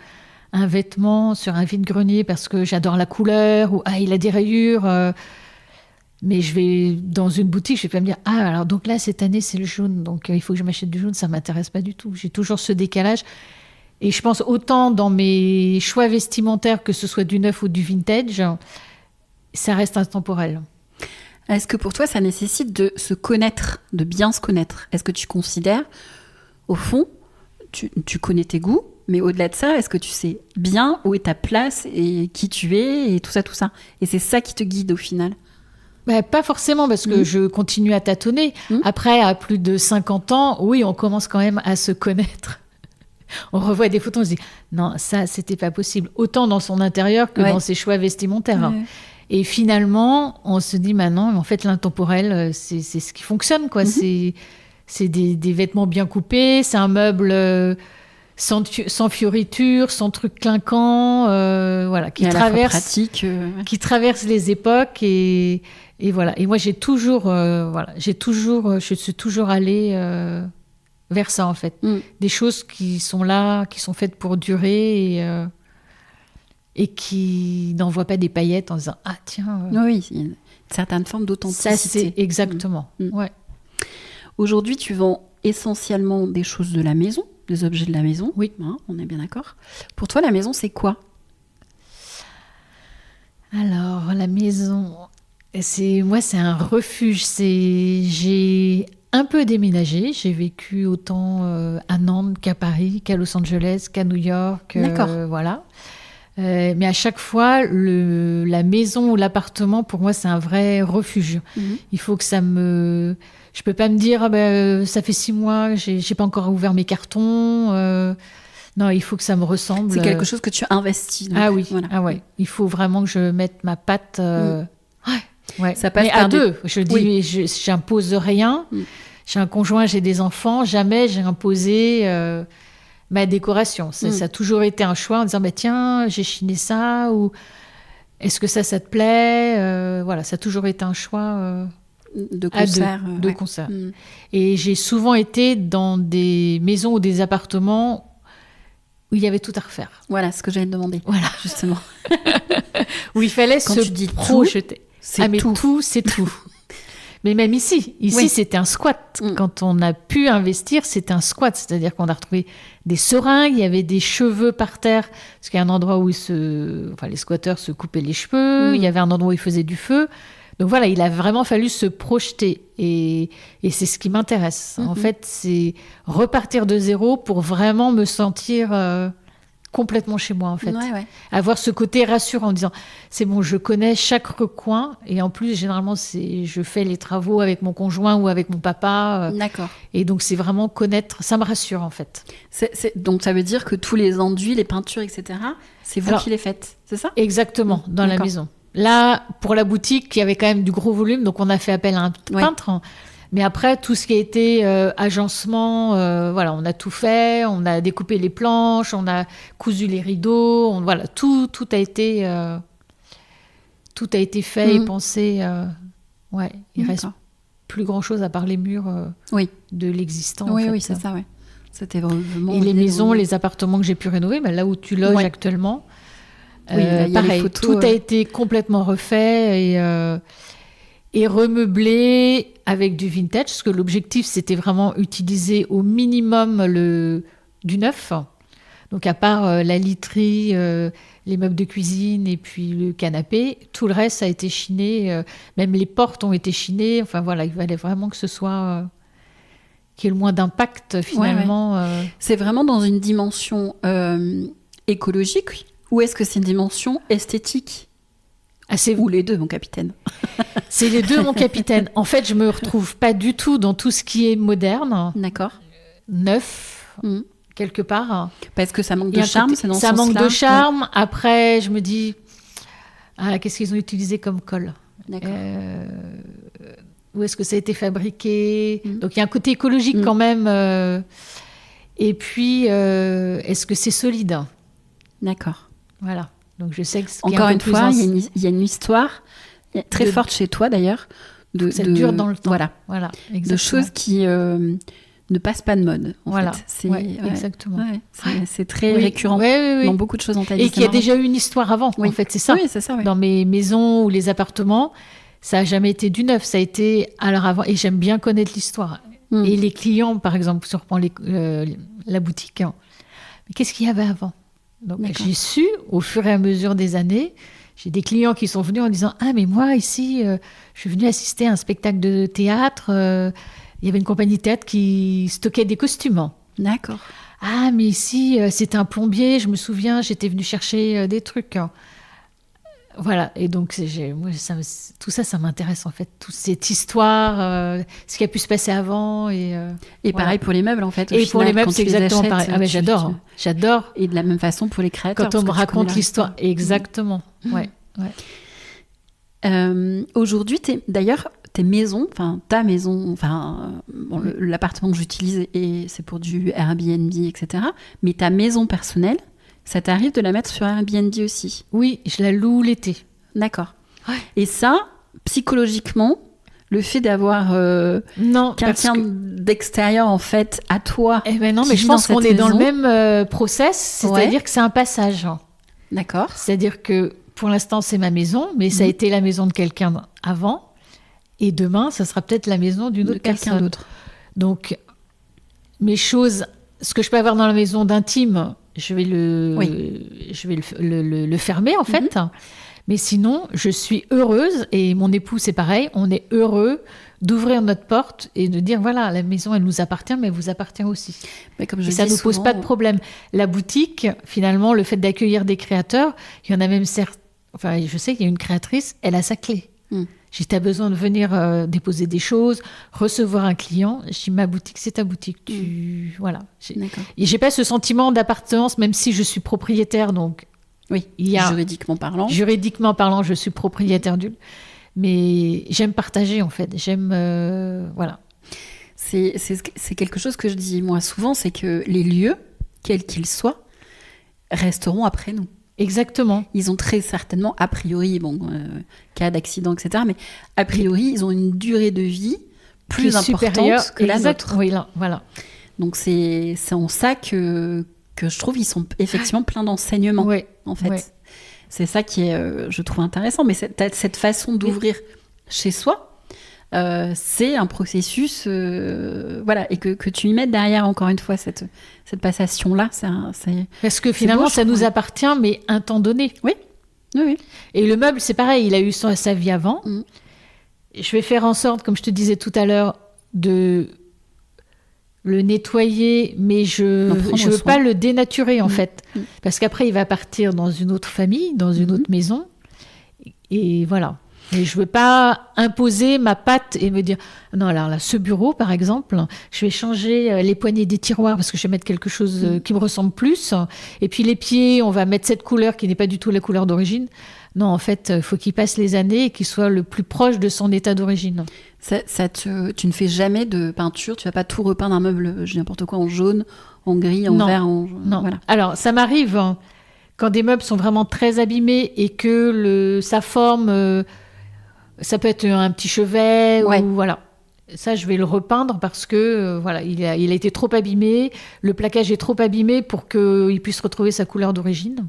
vêtement, sur un vide-grenier parce que j'adore la couleur ou il a des rayures. Mais je vais dans une boutique, je ne vais pas me dire « Ah, alors donc là, cette année, c'est le jaune. Donc, il faut que je m'achète du jaune. » Ça ne m'intéresse pas du tout. J'ai toujours ce décalage. Et je pense autant dans mes choix vestimentaires, que ce soit du neuf ou du vintage, ça reste intemporel.
Est-ce que pour toi, ça nécessite de se connaître, de bien se connaître ? Est-ce que tu considères, au fond, tu connais tes goûts, mais au-delà de ça, est-ce que tu sais bien où est ta place et qui tu es et tout ça ? Et c'est ça qui te guide au final ?
Pas forcément, parce que je continue à tâtonner. Après, à plus de 50 ans, oui, on commence quand même à se connaître. On revoit des photos, on se dit non, ça c'était pas possible, autant dans son intérieur que dans ses choix vestimentaires. Et finalement, on se dit maintenant, en fait, l'intemporel, c'est ce qui fonctionne, quoi. C'est des vêtements bien coupés, c'est un meuble sans fioritures, sans trucs clinquants, qui traverse les époques et voilà. Et moi, je suis toujours allée vers ça, en fait. Des choses qui sont là, qui sont faites pour durer et qui n'envoient pas des paillettes en disant « Ah, tiens...
Oui, il y a une certaine forme d'authenticité.
Ça, c'est exactement. Ouais.
Aujourd'hui, tu vends essentiellement des choses de la maison, des objets de la maison.
Oui.
On est bien d'accord. Pour toi, la maison, c'est quoi ?
Alors, la maison... c'est un refuge. J'ai un peu déménagé. J'ai vécu autant à Nantes qu'à Paris, qu'à Los Angeles, qu'à New York.
D'accord.
Voilà. Mais à chaque fois, la maison ou l'appartement, pour moi, c'est un vrai refuge. Il faut que je peux pas me dire, ça fait 6 mois, j'ai pas encore ouvert mes cartons. Non, il faut que ça me ressemble.
C'est quelque chose que tu investis. Donc,
ah oui,
voilà.
ah ouais. Il faut vraiment que je mette ma patte. Ouais.
Ça passe
mais
par
à deux. Je dis, j'impose rien. J'ai un conjoint, j'ai des enfants. Jamais j'ai imposé ma décoration. Ça a toujours été un choix en disant, tiens, j'ai chiné ça, ou est-ce que ça te plaît? Voilà, ça a toujours été un choix
de concert.
De concert. Et j'ai souvent été dans des maisons ou des appartements où il y avait tout à refaire.
Voilà, ce que j'allais te demander.
Voilà,
justement.
Où il fallait
Quand tu dis
projeter.
C'est tout.
Tout, c'est tout. Mais même ici, c'était un squat. Quand on a pu investir, c'était un squat. C'est-à-dire qu'on a retrouvé des seringues, il y avait des cheveux par terre, parce qu'il y a un endroit où les squatteurs se coupaient les cheveux, il y avait un endroit où ils faisaient du feu. Donc voilà, il a vraiment fallu se projeter. Et c'est ce qui m'intéresse. En fait, c'est repartir de zéro pour vraiment me sentir complètement chez moi, en fait. Avoir ce côté rassurant en disant, c'est bon, je connais chaque recoin. Et en plus, généralement, je fais les travaux avec mon conjoint ou avec mon papa.
D'accord.
Et donc, c'est vraiment connaître, ça me rassure, en fait.
Donc, ça veut dire que tous les enduits, les peintures, etc., c'est vous qui les faites, c'est ça?
Exactement, dans la maison. Là, pour la boutique, il y avait quand même du gros volume, donc on a fait appel à un peintre. Mais après, tout ce qui a été agencement, on a tout fait. On a découpé les planches, on a cousu les rideaux. Tout a été fait et pensé. Il reste plus grand-chose à part les murs de l'existant.
Oui, c'est ça, C'était vraiment...
Et les maisons, les appartements que j'ai pu rénover, là où tu loges actuellement... pareil, photos, tout a été complètement refait et remeublé avec du vintage, parce que l'objectif, c'était vraiment utiliser au minimum du neuf. Donc, à part la literie, les meubles de cuisine et puis le canapé, tout le reste a été chiné. Même les portes ont été chinées. Enfin, voilà, il fallait vraiment que ce soit... qu'il y ait le moins d'impact, finalement.
C'est vraiment dans une dimension écologique, ou est-ce que c'est une dimension esthétique? Ou les deux, mon capitaine.
C'est les deux, mon capitaine. En fait, je me retrouve pas du tout dans tout ce qui est moderne.
D'accord.
Neuf, quelque part.
Parce que ça manque de charme, c'est dans ce
ça
sens-là.
manque de charme. Après, je me dis, qu'est-ce qu'ils ont utilisé comme colle?
D'accord.
Où est-ce que ça a été fabriqué? Donc, il y a un côté écologique quand même. Et puis, est-ce que c'est solide?
D'accord.
Voilà. Donc je sais que
encore une fois, il y a une histoire très forte chez toi d'ailleurs.
Ça dure dans le temps.
Voilà. De choses qui ne passent pas de mode. En fait.
Exactement.
C'est très récurrent dans beaucoup de choses dans ta vie.
Et qu'il y a déjà eu une histoire avant. En fait, c'est ça.
Oui, c'est ça.
Dans mes maisons ou les appartements, ça n'a jamais été du neuf. Ça a été à l'heure avant. Et j'aime bien connaître l'histoire. Et les clients, par exemple, si on reprend la boutique, mais qu'est-ce qu'il y avait avant? Donc, j'ai su, au fur et à mesure des années, j'ai des clients qui sont venus en disant « Ah, mais moi, ici, je suis venue assister à un spectacle de théâtre. Il y avait une compagnie de théâtre qui stockait des costumes. »
D'accord.
« Ah, mais ici, c'était un plombier. Je me souviens, j'étais venue chercher des trucs. » Voilà. Et donc, tout ça, ça m'intéresse, en fait. Toute cette histoire, ce qui a pu se passer avant. Et
pareil pour les meubles, en fait.
Et pour les meubles, c'est exactement pareil. Ah, mais j'adore.
Et de la même façon pour les créateurs.
Quand on me raconte l'histoire. Exactement.
Aujourd'hui, d'ailleurs, tes maisons, ta maison, l'appartement que j'utilise, c'est pour du Airbnb, etc. Mais ta maison personnelle, ça t'arrive de la mettre sur Airbnb aussi?
Oui, je la loue l'été.
D'accord. Et ça, psychologiquement, le fait d'avoir quelqu'un d'extérieur, en fait, à toi...
non, mais je pense qu'on est dans le même process, c'est-à-dire que c'est un passage.
D'accord.
C'est-à-dire que, pour l'instant, c'est ma maison, mais ça a été la maison de quelqu'un avant, et demain, ça sera peut-être la maison d'une autre personne.
Quelqu'un d'autre.
Donc, mes choses, ce que je peux avoir dans la maison d'intime... Je vais le fermer, en fait. Mais sinon, je suis heureuse, et mon époux, c'est pareil, on est heureux d'ouvrir notre porte et de dire voilà, la maison, elle nous appartient, mais elle vous appartient aussi.
Mais comme je
et ça
dis
nous pose
souvent,
pas de problème. La boutique, finalement, le fait d'accueillir des créateurs, il y en a même certains. Enfin, je sais qu'il y a une créatrice, elle a sa clé. J'ai t'as besoin de venir déposer des choses, recevoir un client. Je dis ma boutique, c'est ta boutique. Voilà.
D'accord.
Et j'ai pas ce sentiment d'appartenance, même si je suis propriétaire. Donc,
Oui, juridiquement parlant.
Juridiquement parlant, je suis propriétaire d'une. Mais j'aime partager en fait. J'aime voilà.
C'est quelque chose que je dis moi souvent, c'est que les lieux, quels qu'ils soient, resteront après nous.
Exactement.
Ils ont très certainement, a priori, cas d'accident, etc., mais a priori, ils ont une durée de vie plus importante que la nôtre.
Oui, là, voilà.
Donc c'est en ça que je trouve qu'ils sont effectivement pleins d'enseignements, en fait. Ouais. C'est ça qui est, je trouve, intéressant. Mais cette façon d'ouvrir chez soi, c'est un processus, voilà, et que tu y mettes derrière, encore une fois, cette passation-là.
Parce que finalement, ça nous appartient, mais un temps donné.
Oui.
Et le meuble, c'est pareil, il a eu sa vie avant. Je vais faire en sorte, comme je te disais tout à l'heure, de le nettoyer, mais je ne veux pas le dénaturer, en fait. Parce qu'après, il va partir dans une autre famille, dans une autre maison. Et voilà. Et je ne veux pas imposer ma patte et me dire non, alors là, ce bureau, par exemple, je vais changer les poignées des tiroirs parce que je vais mettre quelque chose qui me ressemble plus. Et puis les pieds, on va mettre cette couleur qui n'est pas du tout la couleur d'origine. Non, en fait, il faut qu'il passe les années et qu'il soit le plus proche de son état d'origine.
Tu ne fais jamais de peinture, tu ne vas pas tout repeindre un meuble, je dis n'importe quoi, en jaune, en gris, en vert.
Non.
Voilà.
Alors, ça m'arrive quand des meubles sont vraiment très abîmés et que sa forme... ça peut être un petit chevet ou voilà. Ça, je vais le repeindre parce que voilà, il a été trop abîmé. Le plaquage est trop abîmé pour qu'il puisse retrouver sa couleur d'origine.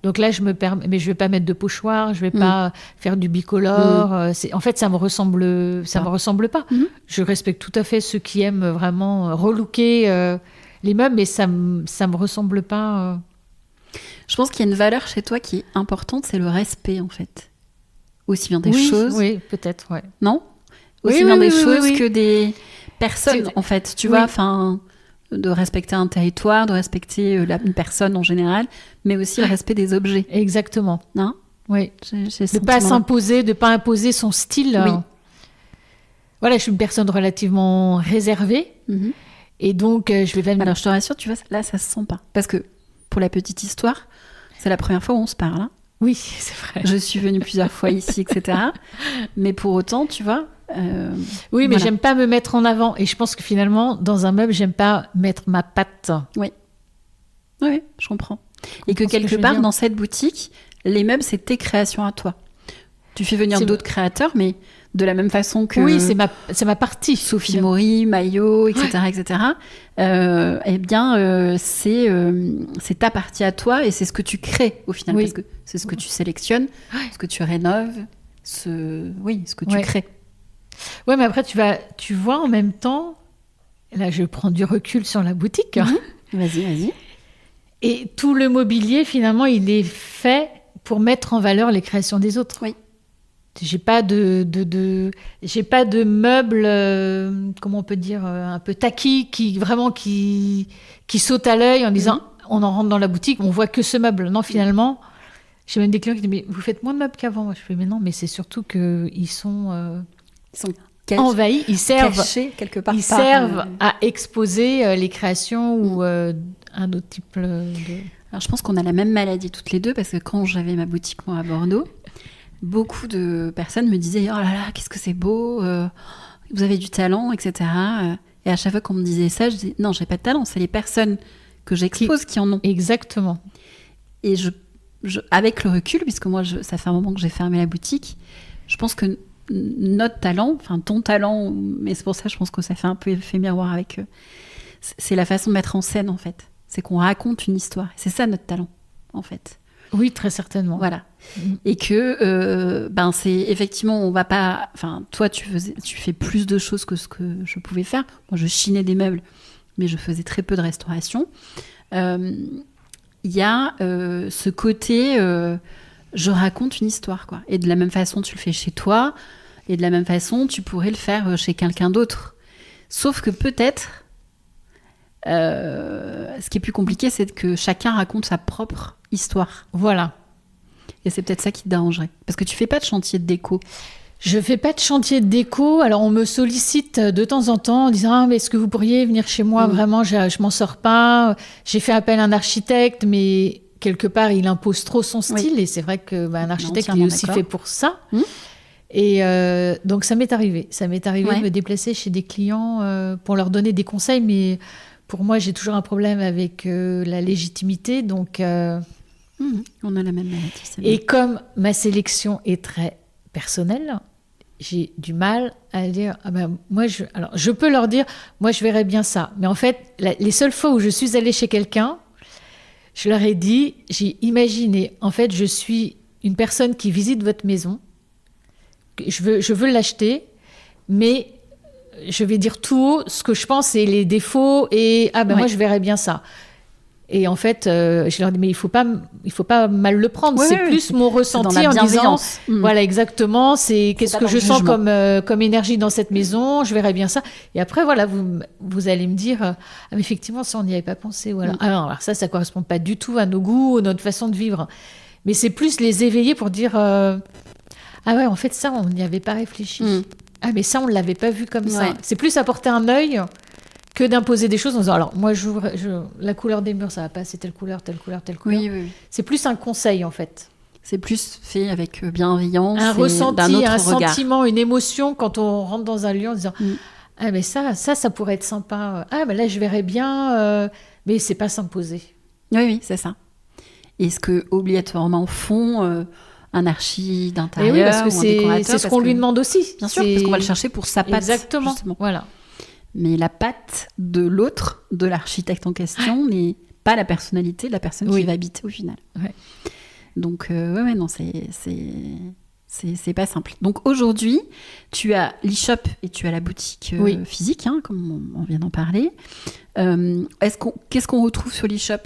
Donc là, je me permets, mais je vais pas mettre de pochoir, je vais pas faire du bicolore. En fait, ça me ressemble pas. Je respecte tout à fait ceux qui aiment vraiment relooker les meubles, mais ça me ressemble pas.
Je pense qu'il y a une valeur chez toi qui est importante, c'est le respect en fait. Aussi bien des choses.
Oui, peut-être, ouais.
Non ? Aussi bien des choses que des personnes, en fait. Tu vois, enfin, de respecter un territoire, de respecter une personne en général, mais aussi le respect des objets.
Exactement.
Non ?
Oui. De ne pas s'imposer, de ne pas imposer son style. Oui. Voilà, je suis une personne relativement réservée. Et donc, je vais pas...
Alors, je te rassure, tu vois, là, ça se sent pas. Parce que, pour la petite histoire, c'est la première fois où on se parle, hein.
Oui, c'est vrai.
Je suis venue plusieurs fois ici, etc. Mais pour autant, tu vois...
oui, mais j'aime pas me mettre en avant. Et je pense que finalement, dans un meuble, j'aime pas mettre ma patte.
Oui, je comprends. Et que quelque part, dans cette boutique, les meubles, c'est tes créations à toi. Tu fais venir d'autres créateurs, mais de la même façon que...
Oui, c'est ma partie.
Sophie Maury, Maillot, etc. etc. Eh bien, c'est ta partie à toi et c'est ce que tu crées au final. Parce que c'est ce que tu sélectionnes, ce que tu rénoves, ce que tu crées.
Oui, mais après, tu vois en même temps... Là, je prends du recul sur la boutique.
Vas-y.
Et tout le mobilier, finalement, il est fait pour mettre en valeur les créations des autres.
Oui.
J'ai pas de meubles, comment on peut dire, un peu taquis, qui saute à l'œil en disant on en rentre dans la boutique, on voit que ce meuble. Non, finalement, j'ai même des clients qui disent mais vous faites moins de meubles qu'avant. Je fais mais non, mais c'est surtout qu'ils sont envahis, ils servent
cachés quelque part.
Ils servent à exposer les créations ou un autre type de.
Alors je pense qu'on a la même maladie toutes les deux parce que quand j'avais ma boutique moi à Bordeaux. Beaucoup de personnes me disaient « Oh là là, qu'est-ce que c'est beau, vous avez du talent, etc. » Et à chaque fois qu'on me disait ça, je disais « Non, j'ai pas de talent, c'est les personnes que j'expose qui en ont. »
Exactement.
Et avec le recul, puisque moi, ça fait un moment que j'ai fermé la boutique, je pense que notre talent, enfin ton talent, mais c'est pour ça je pense que ça fait un peu effet miroir avec eux, c'est la façon de mettre en scène, en fait. C'est qu'on raconte une histoire. C'est ça notre talent, en fait.
Oui, très certainement.
Voilà. Et que, c'est effectivement, on va pas. Enfin, toi, tu fais plus de choses que ce que je pouvais faire. Moi, je chinais des meubles, mais je faisais très peu de restauration. Il y a ce côté, je raconte une histoire, quoi. Et de la même façon, tu le fais chez toi. Et de la même façon, tu pourrais le faire chez quelqu'un d'autre. Sauf que peut-être, ce qui est plus compliqué, c'est que chacun raconte sa propre histoire.
Voilà.
Et c'est peut-être ça qui te dérangerait. Parce que tu fais pas de chantier de déco.
Je fais pas de chantier de déco. Alors, on me sollicite de temps en temps en disant « Ah, mais est-ce que vous pourriez venir chez moi ? Vraiment, je m'en sors pas. » J'ai fait appel à un architecte, mais quelque part, il impose trop son style. Et c'est vrai que un architecte, il est aussi fait pour ça. Et donc, ça m'est arrivé. Ça m'est arrivé de me déplacer chez des clients pour leur donner des conseils. Mais pour moi, j'ai toujours un problème avec la légitimité. Donc,
on a la même maladie.
Et comme ma sélection est très personnelle, j'ai du mal à dire moi je peux leur dire moi je verrais bien ça, mais en fait les seules fois où je suis allée chez quelqu'un, je leur ai dit, j'ai imaginé, en fait je suis une personne qui visite votre maison, je veux l'acheter, mais je vais dire tout haut ce que je pense et les défauts et moi je verrais bien ça. Et en fait, je leur dis, mais il faut pas mal le prendre. C'est plus mon ressenti en disant, voilà, exactement, c'est qu'est-ce que je sens comme énergie dans cette maison, je verrais bien ça. Et après, voilà, vous allez me dire, mais effectivement, ça, on n'y avait pas pensé. Voilà. Alors ça correspond pas du tout à nos goûts, à notre façon de vivre. Mais c'est plus les éveiller pour dire, en fait, ça, on n'y avait pas réfléchi. Ah, mais ça, on l'avait pas vu comme ça. C'est plus apporter un œil que d'imposer des choses en disant, alors moi, la couleur des murs, ça va pas, c'est telle couleur.
Oui.
C'est plus un conseil, en fait.
C'est plus fait avec bienveillance,
un ressenti,
d'un autre regard.
Sentiment, une émotion quand on rentre dans un lieu en disant, mais ça pourrait être sympa. Là, je verrais bien, mais c'est pas s'imposer.
Oui, c'est ça. Est-ce que obligatoirement font un archi d'intérieur
parce que
ou un décorateur,
c'est ce qu'on lui demande aussi.
Bien sûr, parce qu'on va le chercher pour sa patte.
Exactement.
Justement.
Voilà.
Mais la patte de l'autre, de l'architecte en question, n'est pas la personnalité de la personne qui va habiter au final. Ouais. Donc, non, c'est pas simple. Donc aujourd'hui, tu as l'e-shop et tu as la boutique physique, comme on vient d'en parler. Qu'est-ce qu'on retrouve sur l'e-shop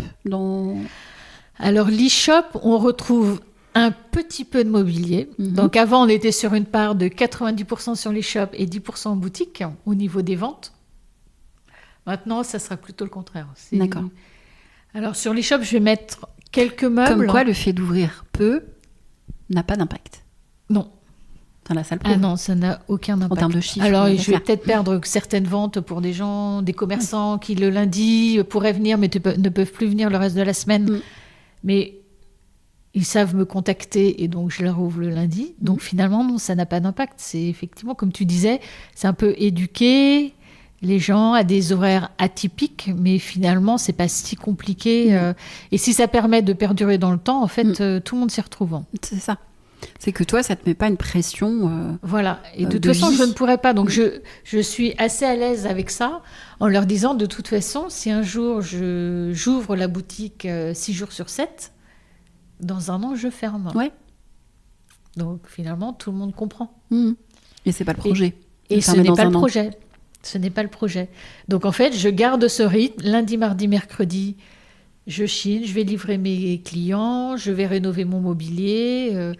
Alors l'e-shop, on retrouve un petit peu de mobilier. Donc avant, on était sur une part de 90% sur l'e-shop et 10% en boutique au niveau des ventes. Maintenant, ça sera plutôt le contraire.
D'accord.
Alors sur l'e-shop, je vais mettre quelques meubles.
Comme quoi, le fait d'ouvrir peu n'a pas d'impact.
Non.
Dans la salle
Ah non, ça n'a aucun impact.
En termes de chiffres.
Alors, je vais peut-être perdre certaines ventes pour des gens, des commerçants qui le lundi pourraient venir, mais ne peuvent plus venir le reste de la semaine. Mais ils savent me contacter et donc je leur ouvre le lundi. Donc finalement, non, ça n'a pas d'impact. C'est effectivement, comme tu disais, c'est un peu éduquer les gens à des horaires atypiques, mais finalement, c'est pas si compliqué. Et si ça permet de perdurer dans le temps, en fait, tout le monde s'y retrouve.
C'est ça. C'est que toi, ça te met pas une pression.
Voilà. Et de toute façon, je ne pourrais pas. Donc, je suis assez à l'aise avec ça, en leur disant, de toute façon, si un jour j'ouvre la boutique 6 jours sur 7, dans un an, je ferme.
Ouais.
Donc, finalement, tout le monde comprend.
Et c'est pas le projet.
Et ce n'est pas le projet. Ce n'est pas le projet. Donc, en fait, je garde ce rythme. Lundi, mardi, mercredi, je chine, je vais livrer mes clients, je vais rénover mon mobilier,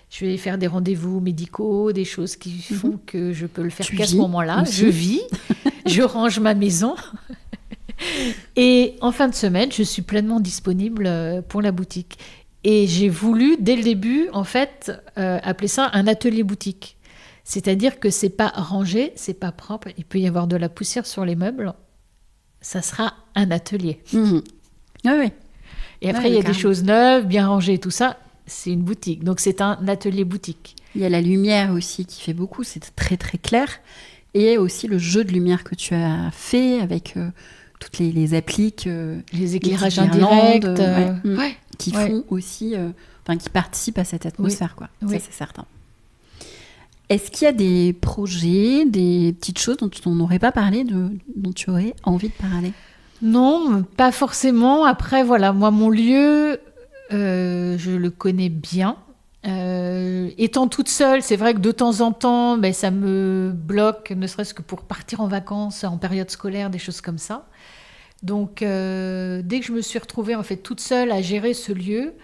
je vais faire des rendez-vous médicaux, des choses qui font que je peux le faire qu'à ce moment-là. Je vis, je range ma maison. Et en fin de semaine, je suis pleinement disponible pour la boutique. Et j'ai voulu, dès le début, en fait, appeler ça un atelier boutique. C'est-à-dire que c'est pas rangé, c'est pas propre. Il peut y avoir de la poussière sur les meubles. Ça sera un atelier.
Oui.
Et après, il y a des choses neuves, bien rangées, tout ça. C'est une boutique. Donc, c'est un atelier boutique.
Il y a la lumière aussi qui fait beaucoup. C'est très, très clair. Et aussi le jeu de lumière que tu as fait avec toutes les appliques.
Les éclairages indirects.
Qui font aussi... qui participent à cette atmosphère, quoi.
Oui.
Ça, c'est certain. Est-ce qu'il y a des projets, des petites choses dont on n'aurait pas parlé, dont tu aurais envie de parler ?
Non, pas forcément. Après, voilà, moi, mon lieu, je le connais bien. Étant toute seule, c'est vrai que de temps en temps, ça me bloque, ne serait-ce que pour partir en vacances, en période scolaire, des choses comme ça. Donc, dès que je me suis retrouvée en fait toute seule à gérer ce lieu,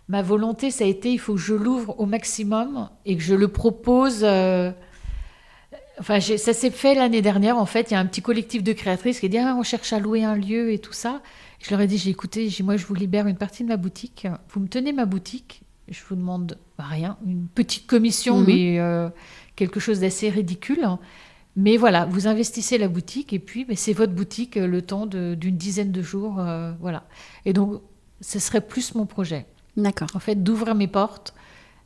ma volonté, ça a été, il faut que je l'ouvre au maximum et que je le propose Enfin, ça s'est fait l'année dernière. En fait, il y a un petit collectif de créatrices qui a dit on cherche à louer un lieu et tout ça. Je leur ai dit écoutez, moi je vous libère une partie de ma boutique. Vous me tenez ma boutique. Je vous demande rien, une petite commission, mais quelque chose d'assez ridicule. Mais voilà, vous investissez la boutique et puis c'est votre boutique le temps d'une dizaine de jours. Voilà. Et donc, ce serait plus mon projet.
D'accord.
En fait, d'ouvrir mes portes,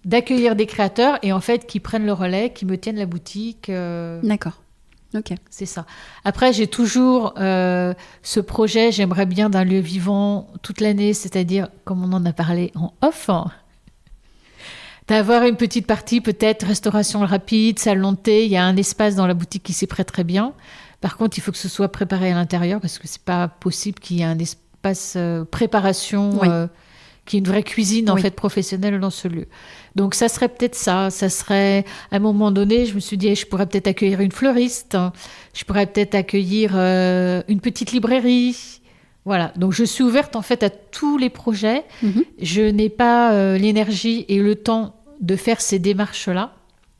d'accueillir des créateurs et en fait qui prennent le relais, qui me tiennent la boutique.
D'accord. Ok.
C'est ça. Après, j'ai toujours ce projet, j'aimerais bien d'un lieu vivant toute l'année, c'est-à-dire, comme on en a parlé en off, d'avoir une petite partie peut-être restauration rapide, salon de thé. Il y a un espace dans la boutique qui s'y prête très bien. Par contre, il faut que ce soit préparé à l'intérieur parce que c'est pas possible qu'il y ait un espace préparation, qui est une vraie cuisine en fait professionnelle dans ce lieu. Donc ça serait peut-être ça. Ça serait à un moment donné, je me suis dit, je pourrais peut-être accueillir une fleuriste, je pourrais peut-être accueillir une petite librairie. Voilà, donc je suis ouverte en fait à tous les projets. Je n'ai pas l'énergie et le temps de faire ces démarches-là.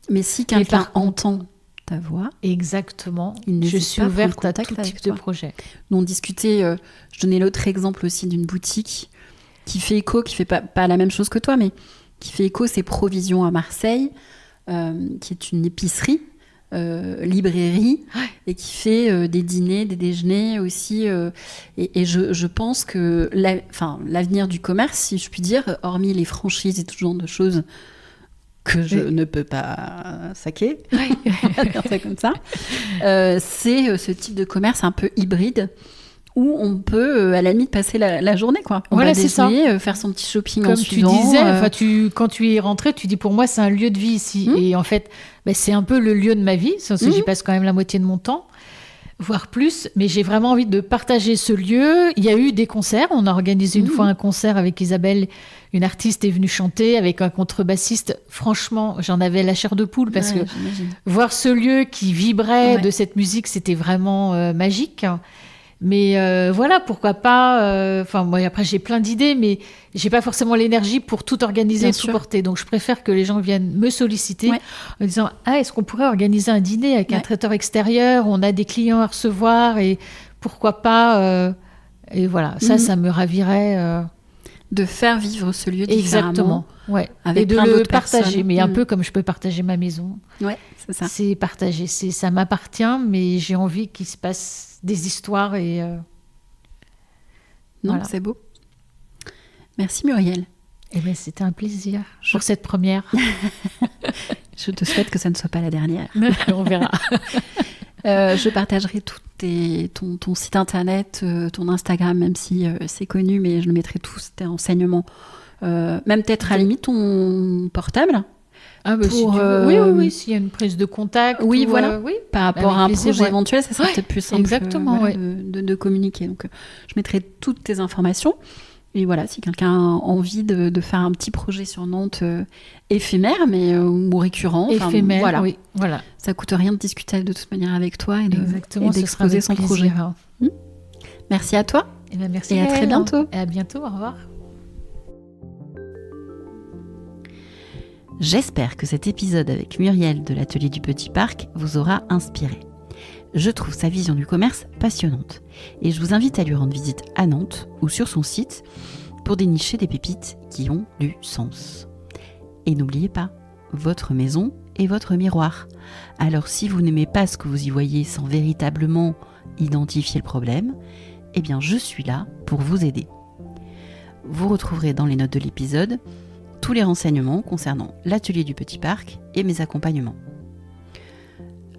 Mais si quelqu'un entend ta voix,
exactement, je suis ouverte à tout type de projet.
Nous on discutait, je donnais l'autre exemple aussi d'une boutique qui fait écho, qui fait pas la même chose que toi, mais qui fait écho, c'est Provision à Marseille, qui est une épicerie. Librairie et qui fait des dîners, des déjeuners aussi et je pense que l'avenir du commerce, si je puis dire, hormis les franchises et tout ce genre de choses que je ne peux pas saquer, on va dire ça comme ça, c'est ce type de commerce un peu hybride où on peut à la limite passer la journée quoi. On va déjeuner, faire son petit shopping
comme
en suivant.
Comme tu disais, quand tu y es rentré, tu dis pour moi c'est un lieu de vie ici. Et en fait, c'est un peu le lieu de ma vie, parce que j'y passe quand même la moitié de mon temps, voire plus. Mais j'ai vraiment envie de partager ce lieu. Il y a eu des concerts. On a organisé une fois un concert avec Isabelle. Une artiste est venue chanter avec un contrebassiste. Franchement, j'en avais la chair de poule parce que voir ce lieu qui vibrait de cette musique, c'était vraiment magique. Mais voilà, pourquoi pas. Moi, après, j'ai plein d'idées, mais j'ai pas forcément l'énergie pour tout organiser et tout porter. Donc, je préfère que les gens viennent me solliciter en disant est-ce qu'on pourrait organiser un dîner avec un traiteur extérieur? On a des clients à recevoir et pourquoi pas. Et voilà, ça me ravirait.
De faire vivre ce lieu différemment.
Exactement.
Avec
et de le partager,
personnes.
Mais un peu comme je peux partager ma maison.
Ouais, c'est ça.
C'est partager. Ça m'appartient, mais j'ai envie qu'il se passe des histoires et
non, c'est beau. Merci Muriel.
C'était un plaisir pour cette première.
Je te souhaite que ça ne soit pas la dernière.
On verra.
Je partagerai ton site internet, ton Instagram, même si c'est connu, mais je le mettrai tous tes renseignements. Même peut-être à la limite ton portable.
Si tu veux. Oui, s'il y a une prise de contact.
Oui, voilà. Par rapport à un projet éventuel, ça sera peut-être plus simple de communiquer. Donc, je mettrai toutes tes informations. Et voilà, si quelqu'un a envie de faire un petit projet sur Nantes éphémère, mais ou récurrent.
Éphémère, voilà.
Ça coûte rien de discuter de toute manière avec toi et
d'exposer
son projet. Merci à toi.
Merci
et à très bientôt.
Et à bientôt, au revoir.
J'espère que cet épisode avec Muriel de l'Atelier du Petit Parc vous aura inspiré. Je trouve sa vision du commerce passionnante et je vous invite à lui rendre visite à Nantes ou sur son site pour dénicher des pépites qui ont du sens. Et n'oubliez pas, votre maison est votre miroir. Alors si vous n'aimez pas ce que vous y voyez sans véritablement identifier le problème, eh bien je suis là pour vous aider. Vous retrouverez dans les notes de l'épisode tous les renseignements concernant l'Atelier du Petit Parc et mes accompagnements.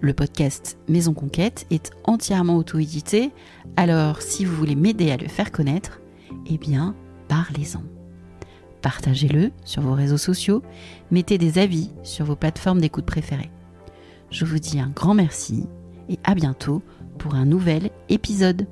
Le podcast Maison Conquête est entièrement auto-édité, alors si vous voulez m'aider à le faire connaître, eh bien, parlez-en. Partagez-le sur vos réseaux sociaux, mettez des avis sur vos plateformes d'écoute préférées. Je vous dis un grand merci et à bientôt pour un nouvel épisode.